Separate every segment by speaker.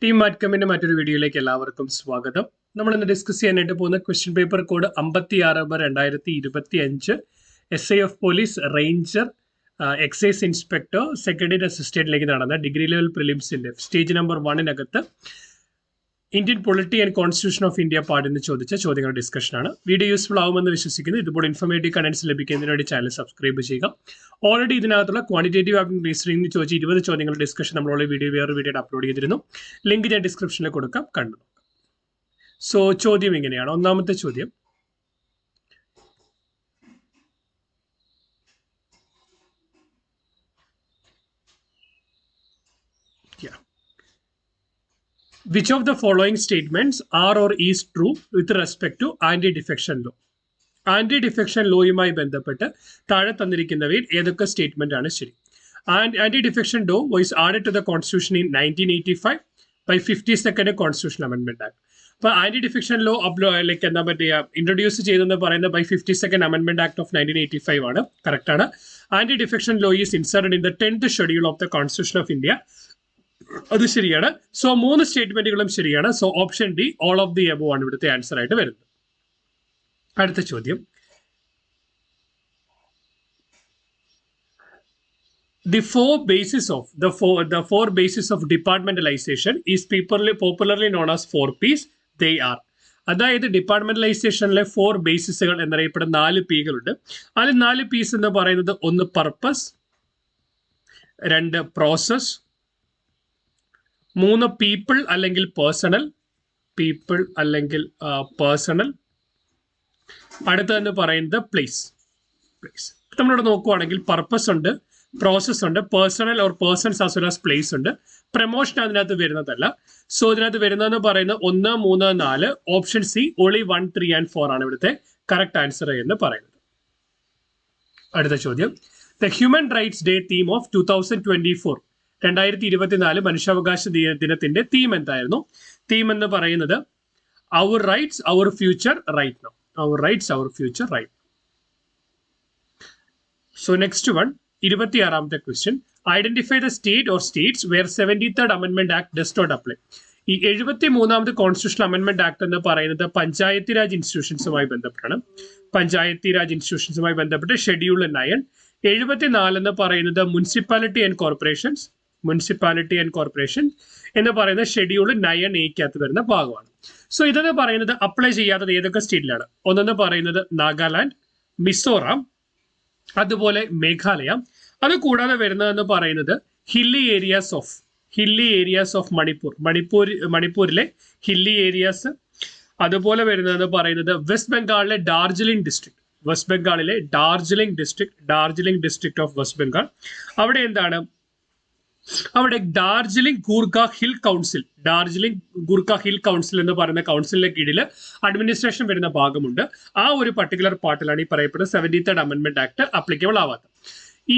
Speaker 1: Team മാറ്റ്കമ്മിന്റെ മറ്റൊരു വീഡിയോയിലേക്ക് എല്ലാവർക്കും സ്വാഗതം. നമ്മൾ ഇന്ന് ഡിസ്കസ് ചെയ്യാനായിട്ട് പോകുന്ന question paper code 56/2025 SI of police ranger excise inspector secretary അസിസ്റ്റന്റിലേക്ക് നടന്ന ഡിഗ്രി ലെവൽ പ്രിലിംസിന്റെ സ്റ്റേജ് നമ്പർ 1-നകത്ത് Indian polity and constitution of India പാർട്ടിന് ചോദിച്ച ചോദ്യങ്ങളുടെ ഡിസ്കഷനാണ്. വീഡിയോ യൂസ്ഫുൾ ആവുമെന്ന് വിശ്വസിക്കുന്നു. ഇതുപോലെ ഇൻഫോർമേറ്റീവ് കണ്ടന്റ്സ് ലഭിക്കുന്നതിന് വേണ്ടി ചാനൽ സബ്സ്ക്രൈബ് ചെയ്യുക. ഓൾറെഡി ഇതിനകത്തുള്ള ക്വാണ്ടിറ്റേറ്റീവ് ആപ്റ്റിംഗ് റീസണിംഗ് ചോദിച്ച 20 ചോദ്യങ്ങളുടെ ഡിസ്കഷൻ നമ്മളോട് വേറൊരു വീഡിയോ അപ്ലോഡ് ചെയ്തിരുന്നു. ലിങ്ക് ഞാൻ ഡിസ്ക്രിപ്ഷനിൽ കൊടുക്കാം, കണ്ടു നോക്കാം. സോ ചോദ്യം ഇങ്ങനെയാണ്. ഒന്നാമത്തെ ചോദ്യം, which of the following statements are or is true with respect to anti-defection law? Anti defection ലോയുമായി ബന്ധപ്പെട്ട് താഴെ തന്നിരിക്കുന്നവയിൽ ഏതൊക്കെ സ്റ്റേറ്റ്മെന്റ് ആണ് ശരി? Anti defection law was added to the constitution in 1985 by 52nd constitution amendment act. അപ്പൊ ആന്റി-ഡിഫെക്ഷൻ ലോ ലൈക്ക് എന്താ പറ്റിയ ഇൻട്രൊഡ്യൂസ് ചെയ്തെന്ന് പറയുന്നത് by 52nd amendment act of 1985 ആണ്. കറക്റ്റ് ആണ്. Anti defection law is inserted in the 10th schedule of the constitution of India. അത് ശരിയാണ്. So 3 സ്റ്റേറ്റ്മെന്റുകളും ശരിയാണ്. So option D all of the above ആണ് ഇവിടുത്തെ ആൻസർ ആയിട്ട് വരുന്നത്. അടുത്ത ചോദ്യം, the four bases of departmentalization is popularly known as 4Ps. They are, അതായത് ഡിപ്പാർട്ട്മെന്റലൈസേഷനിലെ 4 ബേസിസുകൾ എന്നറിയപ്പെടുന്ന 4 പീകളുണ്ട്. അതിൽ 4 പീസ് എന്ന് പറയുന്നത് 1 പർപ്പസ്, 2 പ്രോസസ്, 3 പീപ്പിൾ അല്ലെങ്കിൽ പേഴ്സണൽ, അടുത്തതെന്ന് പറയുന്നത് പ്ലേസ്. നമ്മളിവിടെ നോക്കുവാണെങ്കിൽ പർപ്പസ് ഉണ്ട്, പ്രോസസ് ഉണ്ട്, personnel or persons as well as place ഉണ്ട്. പ്രൊമോഷൻ അതിനകത്ത് വരുന്നതല്ല. സോ ഇതിനകത്ത് വരുന്നതെന്ന് പറയുന്നത് 1, 3, 4. ഓപ്ഷൻ സി ഓൺലി 1, 3 and 4 ആണ് ഇവിടുത്തെ കറക്റ്റ് ആൻസർ എന്ന് പറയുന്നത്. അടുത്ത ചോദ്യം, the human rights day theme of 2024 മനുഷ്യാവകാശ ദിനത്തിന്റെ തീം എന്തായിരുന്നു? തീം എന്ന് പറയുന്നത് our rights our future right now. Our rights, our future, right. So next one, 26th question. Identify the state or states where 73rd Amendment Act does not apply. ഈ 73th constitution amendment act എന്ന് പറയുന്നത് പഞ്ചായത്തി രാജ് ഇൻസ്റ്റിറ്റ്യൂഷൻസുമായി ബന്ധപ്പെട്ടാണ്. പഞ്ചായത്തി രാജ് ഇൻസ്റ്റിറ്റ്യൂഷൻസുമായി ബന്ധപ്പെട്ട് schedule 9. 74 എന്ന് പറയുന്നത് municipality and corporation എന്ന് പറയുന്ന schedule 9A വരുന്ന ഭാഗമാണ്. സോ ഇതെന്ന് പറയുന്നത് അപ്ലൈ ചെയ്യാത്തത് ഏതൊക്കെ സ്റ്റേറ്റിലാണ്? ഒന്നെന്ന് പറയുന്നത് നാഗാലാൻഡ്, മിസോറാം, അതുപോലെ മേഘാലയ. അത് കൂടാതെ വരുന്നതെന്ന് പറയുന്നത് ഹില്ലി ഏരിയാസ് ഓഫ് മണിപ്പൂരിലെ ഹില്ലി ഏരിയാസ്. അതുപോലെ വരുന്നതെന്ന് പറയുന്നത് വെസ്റ്റ് ബംഗാളിലെ Darjeeling district of west Bengal. അവിടെ എന്താണ്? അവിടെ ഡാർജിലിംഗ് ഗൂർഖ ഹിൽ കൗൺസിൽ എന്ന് പറയുന്ന കൗൺസിലിന്റെ കീഴിൽ അഡ്മിനിസ്ട്രേഷൻ വരുന്ന ഭാഗമുണ്ട്. ആ ഒരു പർട്ടിക്കുലർ പാർട്ടിലാണ് ഈ പറയപ്പെടുന്ന 73rd അമെന്റ്മെന്റ് ആക്ട് അപ്ലിക്കബിൾ ആവാത്തത്. ഈ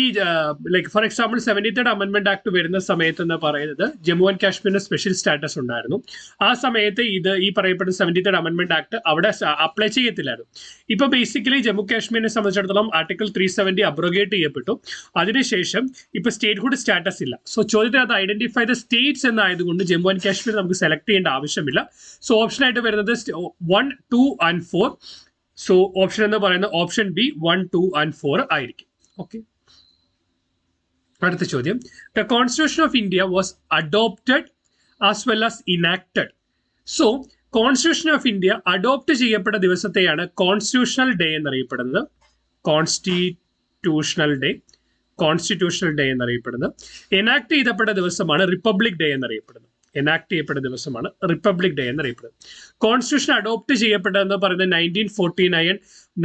Speaker 1: like for example 73rd amendment act വരുന്ന സമയത്ത് എന്ന് പറയുന്നത് ജമ്മു ആൻഡ് കാശ്മീരിന് സ്പെഷ്യൽ സ്റ്റാറ്റസ് ഉണ്ടായിരുന്നു. ആ സമയത്ത് ഈ പറയപ്പെടുന്ന 73rd അമെന്റ്മെന്റ് ആക്ട് അവിടെ അപ്ലൈ ചെയ്യത്തില്ലായിരുന്നു. ഇപ്പൊ ബേസിക്കലി ജമ്മു കാശ്മീരിനെ സംബന്ധിച്ചിടത്തോളം ആർട്ടിക്കിൾ 370 അബ്രോഗേറ്റ് ചെയ്യപ്പെട്ടു. അതിനുശേഷം ഇപ്പൊ സ്റ്റേറ്റ്ഹുഡ് സ്റ്റാറ്റസ് ഇല്ല. സോ ചോദ്യത്തിനകത്ത് ഐഡന്റിഫൈ ദ സ്റ്റേറ്റ്സ് എന്നായതുകൊണ്ട് ജമ്മു ആൻഡ് കാശ്മീർ നമുക്ക് സെലക്ട് ചെയ്യേണ്ട ആവശ്യമില്ല. സോ ഓപ്ഷൻ ആയിട്ട് വരുന്നത് 1, 2 and 4. സോ ഓപ്ഷൻ എന്ന് പറയുന്നത് ഓപ്ഷൻ ബി 1, 2 and 4 ആയിരിക്കും. ഓക്കെ. അടുത്ത ചോദ്യം, the constitution of India was adopted as well as enacted. So constitution of India adopt ചെയ്യപ്പെട്ട ദിവസത്തെയാണ് കോൺസ്റ്റിറ്റ്യൂഷണൽ ഡേ എന്നറിയപ്പെടുന്നത്. കോൺസ്റ്റിറ്റ്യൂഷണൽ ഡേ എന്നറിയപ്പെടുന്നത്. എനാക്ട് ചെയ്യപ്പെട്ട ദിവസമാണ് റിപ്പബ്ലിക് ഡേ എന്നറിയപ്പെടുന്നത്. കോൺസ്റ്റിറ്റ്യൂഷൻ അഡോപ്റ്റ് ചെയ്യപ്പെട്ടതെന്ന് പറയുന്നത് 1949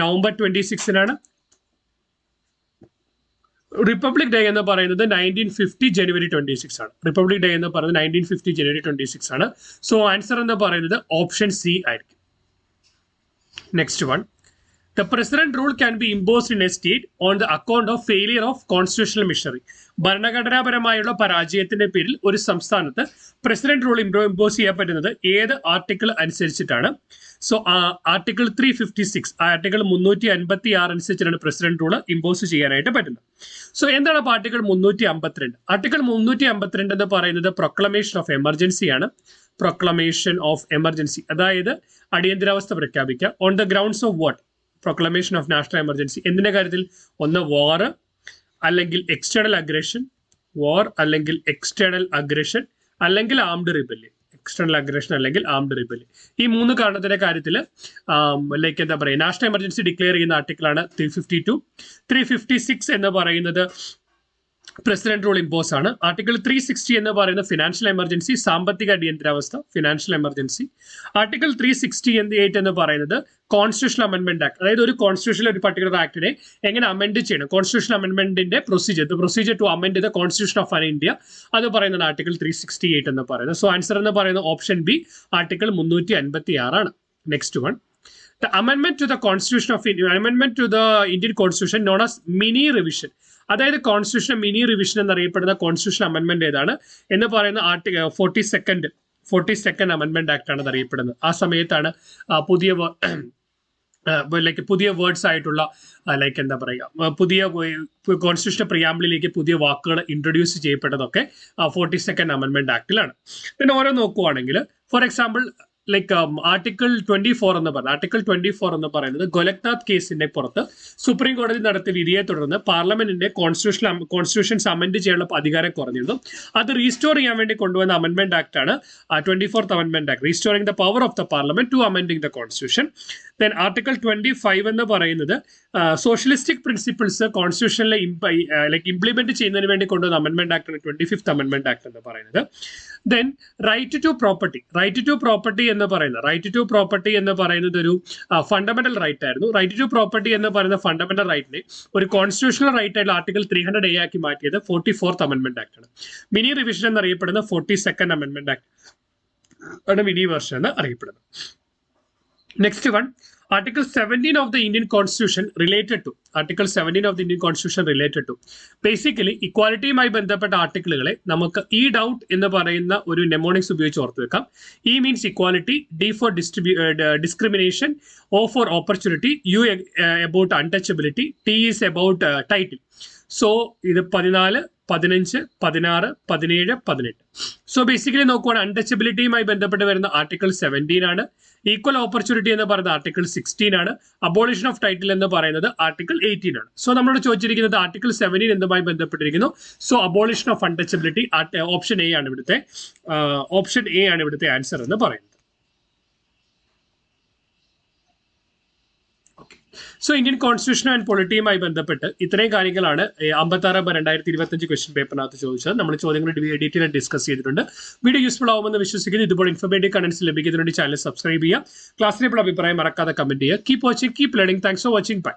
Speaker 1: നവംബർ 26 റിപ്പബ്ലിക് ഡേ എന്ന് പറയുന്നത് 1950 ജനുവരി 26 ആണ്. സോ ആൻസർ എന്ന് പറയുന്നത് ഓപ്ഷൻ സി ആയിരിക്കും. Next one, The president rule can be imposed in a state on the account of failure of constitutional machinery. ഭരണഘടനാപരമായുള്ള പരാജയത്തിന്റെ പേരിൽ ഒരു സംസ്ഥാനത്ത് പ്രസിഡന്റ് റൂൾ ഇമ്പോസ് ചെയ്യപ്പെടുന്നത് ഏത് ആർട്ടിക്കിൾ അനുസരിച്ചിട്ടാണ്? സോ ആർട്ടിക്കിൾ 356, ആർട്ടിക്കിൾ 356 അനുസരിച്ചിട്ടാണ് പ്രസിഡന്റ് റൂൾ ഇമ്പോസ് ചെയ്യാനായിട്ട് പറ്റുന്നത്. സോ എന്താണ് ആർട്ടിക്കിൾ 352? ആർട്ടിക്കിൾ 352 എന്ന് പറയുന്നത് പ്രൊക്ലമേഷൻ ഓഫ് എമർജൻസി ആണ്. പ്രൊക്ലമേഷൻ ഓഫ് എമർജൻസി, അതായത് അടിയന്തരാവസ്ഥ പ്രഖ്യാപിക്കുക. On the grounds of what? Proclamation of national emergency. എന്തിന്റെ കാര്യത്തിൽ? ഒന്ന് വാർ, അല്ലെങ്കിൽ എക്സ്റ്റേണൽ അഗ്രഷൻ, വാർ അല്ലെങ്കിൽ എക്സ്റ്റേണൽ അഗ്രഷൻ, അല്ലെങ്കിൽ ആംഡ് റിബല്യൻ. എക്സ്റ്റേണൽ അഗ്രഷൻ അല്ലെങ്കിൽ ആംഡ് റിബല്യൻ. ഈ 3 കാരണത്തിന്റെ കാര്യത്തിൽ ലൈക്ക് എന്താ പറയുക, നാഷണൽ എമർജൻസി ഡിക്ലെയർ ചെയ്യുന്ന ആർട്ടിക്കിളാണ് 352. 356 എന്ന് പറയുന്നത് പ്രസിഡന്റ് റൂൾ ഇമ്പോസ് ആണ്. ആർട്ടിക്കിൾ 360 എന്ന് പറയുന്നത് ഫിനാൻഷ്യൽ എമർജൻസി, സാമ്പത്തിക അടിയന്തരാവസ്ഥ, ഫിനാൻഷ്യൽ എമർജൻസി. ആർട്ടിക്കിൾ 368 എന്ന് പറയുന്നത് കോൺസ്റ്റിറ്റ്യൂഷണൽ അമെന്റ്മെന്റ് ആക്ട്, അതായത് ഒരു കോൺസ്റ്റിറ്റ്യൂഷനിൽ ഒരു പർട്ടിക്കുലർ ആക്ടിനെ എങ്ങനെ അമെന്റ് ചെയ്യണം, കോൺസ്റ്റിറ്റ്യൂഷണൽ അമെന്റ്മെന്റിന്റെ procedure to amend the constitution of India, അത് പറയുന്നത് ആർട്ടിക്കിൾ 368 എന്ന് പറയുന്നത്. സോ ആൻസർ എന്ന് പറയുന്നത് ഓപ്ഷൻ ബി, ആർട്ടിക്കിൾ 356 ആണ്. Next one, the amendment to the Indian Constitution known as mini revision. അതായത് കോൺസ്റ്റിറ്റ്യൂഷൻ മിനി റിവിഷൻ എന്നറിയപ്പെടുന്ന കോൺസ്റ്റിറ്റ്യൂഷൻ അമെന്റ്മെന്റ് ഏതാണ് എന്ന് പറയുന്ന ആർട്ടിക്കിൾ 42nd അമെന്റ്മെന്റ് ആക്ട് ആണ് അറിയപ്പെടുന്നത്. ആ സമയത്താണ് പുതിയ വേർഡ്സ് ആയിട്ടുള്ള ലൈക്ക് എന്താ പറയുക, പുതിയ കോൺസ്റ്റിറ്റ്യൂഷൻ പ്രിയാമ്പിളിലേക്ക് പുതിയ വാക്കുകൾ ഇൻട്രൊഡ്യൂസ് ചെയ്യപ്പെട്ടതൊക്കെ 42nd അമെന്റ്മെന്റ് ആക്ടിലാണ്. പിന്നെ ഓരോ നോക്കുവാണെങ്കിൽ ഫോർ എക്സാമ്പിൾ ലൈക്ക് ആർട്ടിക്കിൾ 24 എന്ന് പറയുന്നത്, ആർട്ടിക്കിൾ 24 എന്ന് പറയുന്നത് ഗോലക്നാഥ് കേസിന്റെ പുറത്ത് സുപ്രീം കോടതി നടത്തിയ വിധിയെ തുടർന്ന് പാർലമെന്റിന്റെ കോൺസ്റ്റിറ്റ്യൂഷൻസ് അമെന്റ് ചെയ്യാനുള്ള അധികാരം കുറഞ്ഞിരുന്നു. അത് റീസ്റ്റോർ ചെയ്യാൻ വേണ്ടി കൊണ്ടുവന്ന അമെന്റ്മെന്റ് ആക്ട് ആണ് 24th amendment act, restoring the power of the parliament to amending the constitution. Then article 25 എന്ന് പറയുന്നത് സോഷ്യലിസ്റ്റിക് പ്രിൻസിപ്പിൾസ് കോൺസ്റ്റിറ്റ്യൂഷനിലെ ഇംപ്ലിമെന്റ് ചെയ്യുന്നതിന് വേണ്ടി കൊണ്ടുവന്ന അമെന്റ്മെന്റ് ആക്ട് ആണ് 25th അമെന്റ്മെന്റ് ആക്ട് എന്ന് പറയുന്നത്. ദെൻ റൈറ്റ് ടു പ്രോപ്പർട്ടി എന്ന് പറയുന്നത് ഒരു ഫണ്ടമെന്റൽ റൈറ്റ് ആയിരുന്നു. റൈറ്റ് ടു പ്രോപ്പർട്ടി എന്ന് പറയുന്ന ഫണ്ടമെന്റൽ റൈറ്റിനെ ഒരു കോൺസ്റ്റിറ്റ്യൂഷണൽ റൈറ്റ് ആയിട്ടുള്ള ആർട്ടിക്കിൾ 300A ആക്കി മാറ്റിയത് 44th അമെന്റ്മെന്റ് ആക്ട് ആണ്. മിനി റിവിഷൻ എന്നറിയപ്പെടുന്ന 42nd അമെന്റ്മെന്റ് ആക്ട് ആണ് മിനി വേർഷൻ എന്ന് അറിയപ്പെടുന്നത്. Next one, Article 17 of the Indian Constitution related to basically ഇക്വാലിറ്റിയുമായി ബന്ധപ്പെട്ട ആർട്ടിക്കിളുകളെ നമുക്ക് ഈ ഡൗട്ട് എന്ന് പറയുന്ന ഒരു നെമോണിക്സ് ഉപയോഗിച്ച് ഓർത്ത് വെക്കാം. E means equality, D for discrimination, O for opportunity, U about untouchability, T is about title. So ഇത് 14, 15, 16, 17, 18. സോ ബേസിക്കലി നോക്കുവാണ് അൺടച്ചബിലിറ്റിയുമായി ബന്ധപ്പെട്ട് വരുന്ന ആർട്ടിക്കിൾ 17 ആണ്. ഈക്വൽ ഓപ്പർച്യൂണിറ്റി എന്ന് പറയുന്നത് ആർട്ടിക്കിൾ 16 ആണ്. അബോളിഷൻ ഓഫ് ടൈറ്റിൽ എന്ന് പറയുന്നത് ആർട്ടിക്കിൾ 18 ആണ്. സോ നമ്മളോട് ചോദിച്ചിരിക്കുന്നത് ആർട്ടിക്കിൾ 17 എന്തുമായി ബന്ധപ്പെട്ടിരിക്കുന്നു? So abolition of untouchability, option A ആണ് ഇവിടുത്തെ ആൻസർ എന്ന് പറയുന്നത്. സോ ഇന്ത്യൻ കോൺസ്റ്റിറ്റ്യൂഷൻ ആൻഡ് പൊളിറ്റിയുമായി ബന്ധപ്പെട്ട് ഇത്രയും കാര്യങ്ങളാണ് 56/2025 ക്വസ്റ്റ്യൻ പേപ്പറിനകത്ത് ചോദിച്ചത്. നമ്മൾ ചോദ്യങ്ങൾ ഡീറ്റെയിൽ ഡിസ്കസ് ചെയ്തിട്ടുണ്ട്. വീഡിയോ യൂസ്ഫുൾ ആവുമെന്ന് വിശ്വസിക്കുന്നു. ഇതുപോലെ ഇൻഫോർമേറ്റീവ് കണ്ടന്റ്സ് ലഭിക്കുന്നതിന് വേണ്ടി ചാനൽ സബ്സ്ക്രൈബ് ചെയ്യുക. ക്ലാസ്സിനെ അഭിപ്രായം മറക്കാതെ കമന്റ് ചെയ്യുക. Keep watching, keep learning. Thanks for watching. By.